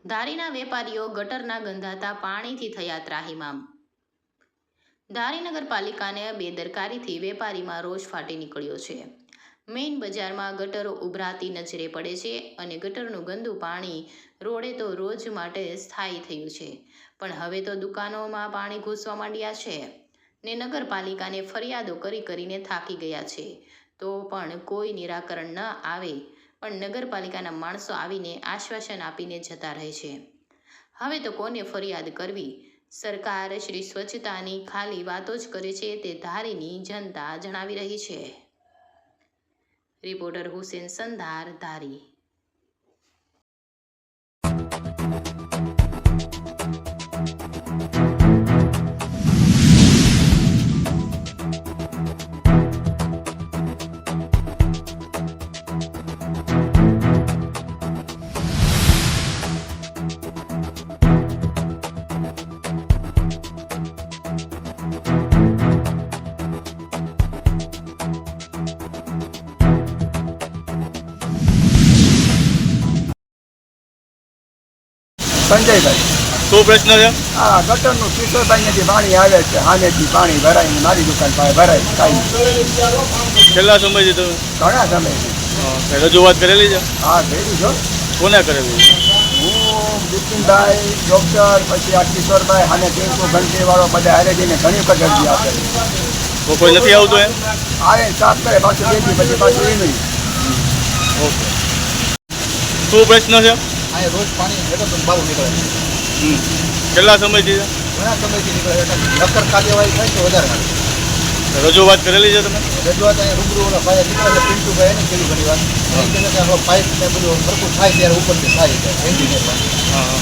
ધારીના વેપારીઓ ગટરના ગંધાતા પાણીથી થયા ત્રાહિમામ। ધારી નગરપાલિકાને બેદરકારીથી વેપારીમાં રોષ ફાટી નીકળ્યો છે। મેઇન બજારમાં ગટરો ઉભરાતી નજરે પડે છે અને ગટરનું ગંદુ પાણી રોડે તો રોજ માટે સ્થાયી થયું છે, પણ હવે તો દુકાનોમાં પાણી ઘૂસવા માંડ્યા છે ને નગરપાલિકાને ફરિયાદો કરીને થાકી ગયા છે, તો પણ કોઈ નિરાકરણ ન આવે પણ નગરપાલિકાના માણસો આવીને આશ્વાસન આપીને જતા રહે છે। હવે તો કોને ફરિયાદ કરવી? સરકાર શ્રી સ્વચ્છતાની ખાલી વાતો જ કરે છે તે ધારીની જનતા જણાવી રહી છે। રિપોર્ટર હુસેન સંધાર, ધારી। સંજયભાઈ, શું પ્રશ્ન છે? આ ગટરનું કિશોરભાઈનેથી પાણી આવે છે, સામેથી પાણી ભરાય ને મારી દુકાન પાસે ભરાય કાંઈ કેટલા સમયથી તમે ઘણા સમયથી રજૂઆત કરેલી છે? હા ભેગું છો। કોને કરેલી? હું બિપિનભાઈ, ડૉક્ટર, પછી આ કિશોરભાઈ અને ટીંકુ ઘંટીવાળો બધા હારેજીને ઘણી વખત અરજી આપેલી। તો કોઈ નથી આવતું એમ? આવે સાફ કરે પાછું બેસી પછી પાછું એનું ઓકે, શું પ્રશ્ન છે? આ રોજ પાણી ગટરનું બહાર નીકળે છે, કેટલા સમયથી છે? ઘણા સમયથી નીકળે છે। નક્કર કાર્યવાહી થાય છે વધારે સારું। રજૂઆત કરેલી છે તમે? રજૂઆત અહીંયા રૂબરૂ ઓલા ભાઈ નીકળે છે, પિન્ટુભાઈ એને કેવી ઘણી વાર એ કહે છે કે પાઇપ ને બધું સરખું થાય ત્યારે ઉપરથી થાય છે એન્જિનિયર પાસે। હા,